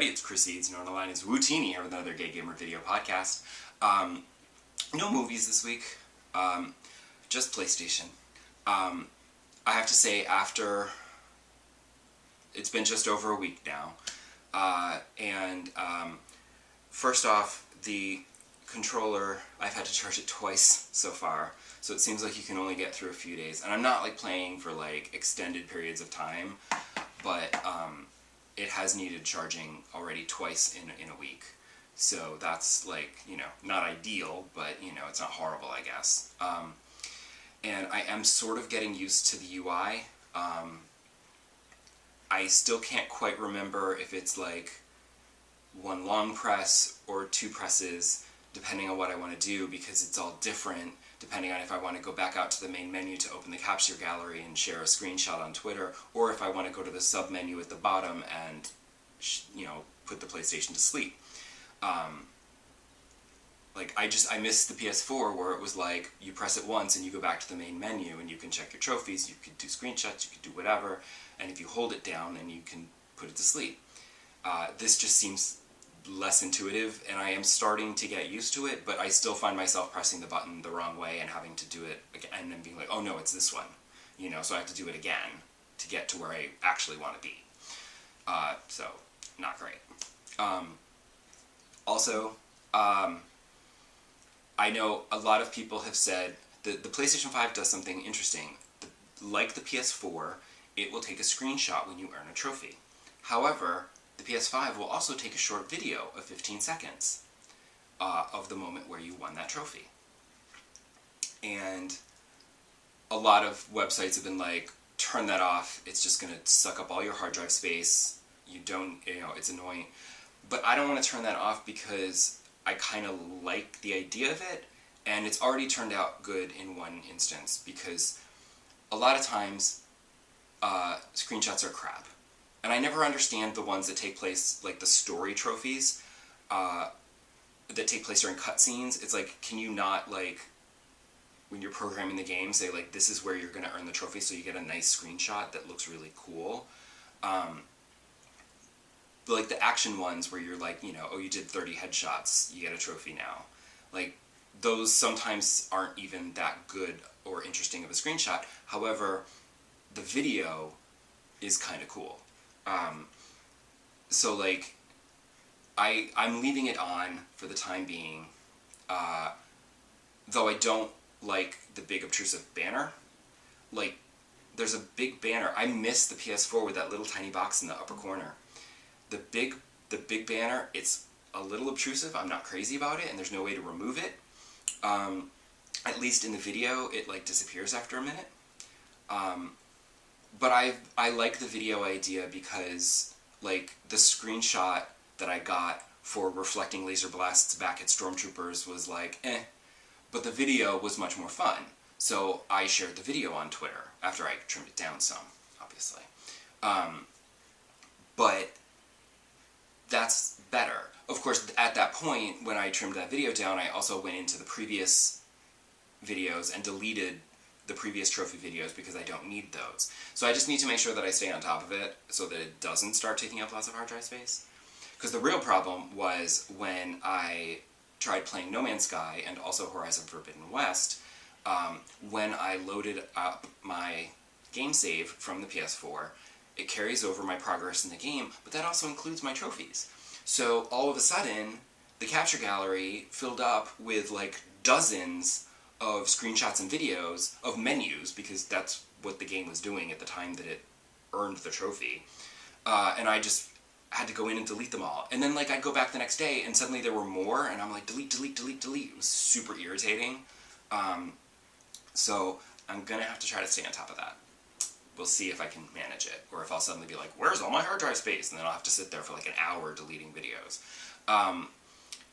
it's Chris Eads, known online as Wootini, here with another Gay Gamer video podcast. No movies this week, just PlayStation. I have to say, it's been just over a week now, first off, the controller, I've had to charge it twice so far, so it seems like you can only get through a few days. And I'm not like playing for like extended periods of time, but it has needed charging already twice in a week. So that's like, you know, not ideal, but you know, it's not horrible, I guess. And I am sort of getting used to the UI. I still can't quite remember if it's like one long press or two presses, depending on what I want to do, because it's all different depending on if I want to go back out to the main menu to open the capture gallery and share a screenshot on Twitter, or if I want to go to the sub menu at the bottom and, you know, put the PlayStation to sleep. Like, I missed the PS4 where it was like, you press it once and you go back to the main menu and you can check your trophies, you could do screenshots, you could do whatever, and if you hold it down, then you can put it to sleep. This just seems less intuitive, and I am starting to get used to it, but I still find myself pressing the button the wrong way and having to do it again, and then being like, oh no, it's this one. You know, so I have to do it again to get to where I actually want to be. So, not great. Also, I know a lot of people have said that the PlayStation 5 does something interesting. Like the PS4, it will take a screenshot when you earn a trophy. However, the PS5 will also take a short video of 15 seconds of the moment where you won that trophy. And a lot of websites have been like, turn that off, it's just going to suck up all your hard drive space, it's annoying. But I don't want to turn that off because I kind of like the idea of it, and it's already turned out good in one instance, because a lot of times screenshots are crap. And I never understand the ones that take place, like the story trophies, that take place during cutscenes. It's like, can you not, like, when you're programming the game, say, like, this is where you're going to earn the trophy, so you get a nice screenshot that looks really cool. But, like, the action ones where you're like, you know, oh, you did 30 headshots, you get a trophy now. Like, those sometimes aren't even that good or interesting of a screenshot. However, the video is kind of cool. So, like, I'm leaving it on for the time being, though I don't like the big obtrusive banner. Like, there's a big banner. I miss the PS4 with that little tiny box in the upper corner. The big banner, it's a little obtrusive. I'm not crazy about it, and there's no way to remove it. At least in the video, it, like, disappears after a minute. But I like the video idea because, like, the screenshot that I got for reflecting laser blasts back at stormtroopers was like, eh. But the video was much more fun. So I shared the video on Twitter, after I trimmed it down some, obviously. But that's better. Of course, at that point, when I trimmed that video down, I also went into the previous videos and deleted the previous trophy videos because I don't need those. So I just need to make sure that I stay on top of it so that it doesn't start taking up lots of hard drive space. Because the real problem was when I tried playing No Man's Sky and also Horizon Forbidden West, when I loaded up my game save from the PS4, it carries over my progress in the game, but that also includes my trophies. So all of a sudden, the capture gallery filled up with like dozens of screenshots and videos of menus, because that's what the game was doing at the time that it earned the trophy. And I just had to go in and delete them all. And then, like, I'd go back the next day, and suddenly there were more, and I'm like, delete, delete, delete, delete. It was super irritating. So I'm gonna have to try to stay on top of that. We'll see if I can manage it, or if I'll suddenly be like, where's all my hard drive space? And then I'll have to sit there for like an hour deleting videos.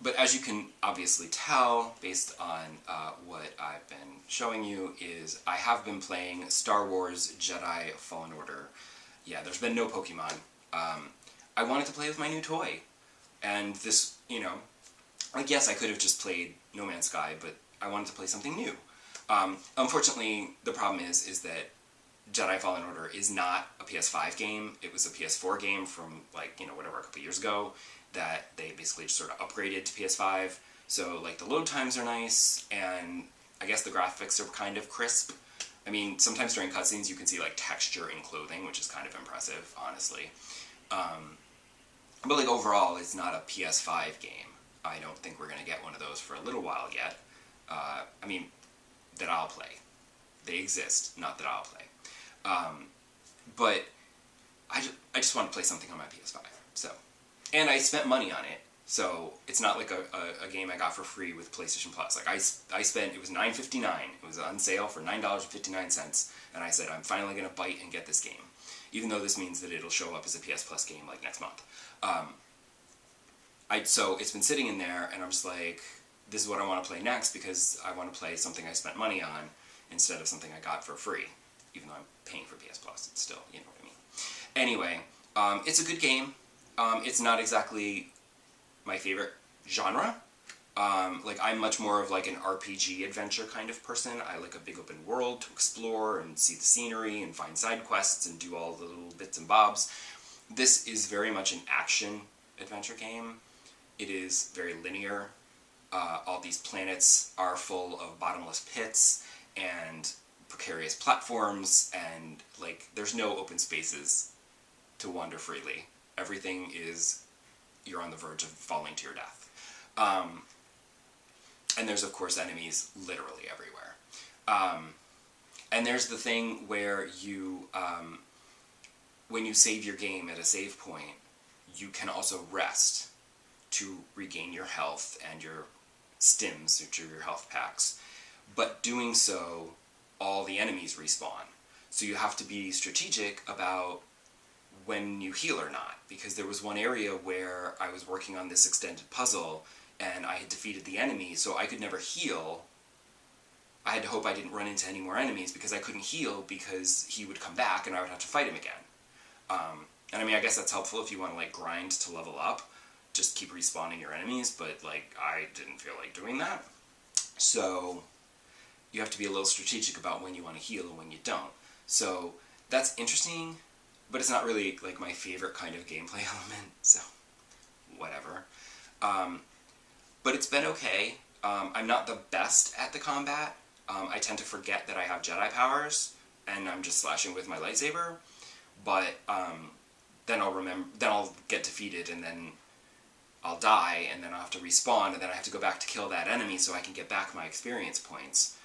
But as you can obviously tell, based on what I've been showing you, is I have been playing Star Wars Jedi Fallen Order. Yeah, there's been no Pokemon. I wanted to play with my new toy. And this, you know, like, yes, I could have just played No Man's Sky, but I wanted to play something new. Unfortunately, the problem is that Jedi Fallen Order is not a PS5 game. It was a PS4 game from, like, you know, whatever, a couple years ago that they basically just sort of upgraded to PS5. So, like, the load times are nice, and I guess the graphics are kind of crisp. I mean, sometimes during cutscenes you can see, like, texture in clothing, which is kind of impressive, honestly. But, like, overall, it's not a PS5 game. I don't think we're going to get one of those for a little while yet. I mean, that I'll play. They exist, not that I'll play. But I just want to play something on my PS5. So, and I spent money on it, so it's not like a game I got for free with PlayStation Plus. Like, I spent, it was $9.59. It was on sale for $9.59, and I said, I'm finally going to bite and get this game. Even though this means that it'll show up as a PS Plus game, like, next month. So it's been sitting in there, and I'm just like, this is what I want to play next, because I want to play something I spent money on instead of something I got for free. Even though I'm paying for PS Plus, it's still, you know what I mean. Anyway, it's a good game. It's not exactly my favorite genre. Like, I'm much more of like an RPG adventure kind of person. I like a big open world to explore and see the scenery and find side quests and do all the little bits and bobs. This is very much an action adventure game. It is very linear. All these planets are full of bottomless pits and precarious platforms, and, like, there's no open spaces to wander freely. Everything is, you're on the verge of falling to your death. And there's, of course, enemies literally everywhere. And there's the thing where you, when you save your game at a save point, you can also rest to regain your health and your stims, which are your health packs. But doing so, all the enemies respawn. So you have to be strategic about when you heal or not, because there was one area where I was working on this extended puzzle and I had defeated the enemy, so I could never heal. I had to hope I didn't run into any more enemies because I couldn't heal because he would come back and I would have to fight him again. And I mean, I guess that's helpful if you want to, like, grind to level up. Just keep respawning your enemies, but, like, I didn't feel like doing that. So you have to be a little strategic about when you want to heal and when you don't. So that's interesting, but it's not really, like, my favorite kind of gameplay element, so whatever. But it's been okay. I'm not the best at the combat. I tend to forget that I have Jedi powers, and I'm just slashing with my lightsaber, but then I'll get defeated, and then I'll die, and then I'll have to respawn, and then I have to go back to kill that enemy so I can get back my experience points.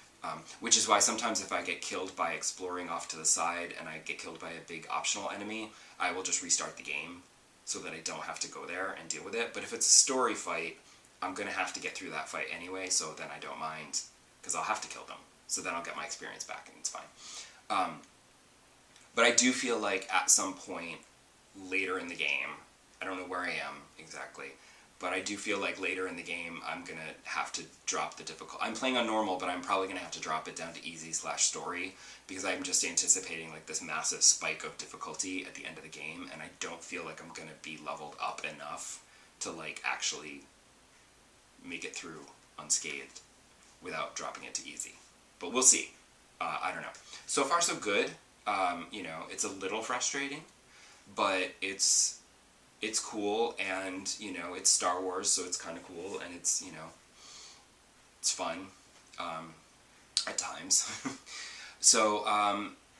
Which is why sometimes if I get killed by exploring off to the side and I get killed by a big optional enemy, I will just restart the game so that I don't have to go there and deal with it. But if it's a story fight, I'm going to have to get through that fight anyway, so then I don't mind, because I'll have to kill them. So then I'll get my experience back and it's fine. But I do feel like at some point later in the game, I don't know where I am exactly, but I do feel like later in the game I'm going to have to drop the difficulty. I'm playing on normal, but I'm probably going to have to drop it down to easy/story, because I'm just anticipating, like, this massive spike of difficulty at the end of the game, and I don't feel like I'm going to be leveled up enough to, like, actually make it through unscathed without dropping it to easy. But we'll see. I don't know. So far so good. You know, it's a little frustrating, but it's cool, and, you know, it's Star Wars, so it's kind of cool, and it's, you know, it's fun, at times. So,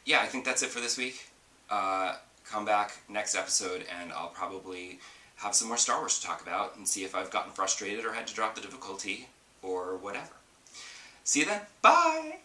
yeah, I think that's it for this week. Come back next episode, and I'll probably have some more Star Wars to talk about, and see if I've gotten frustrated or had to drop the difficulty, or whatever. See you then. Bye!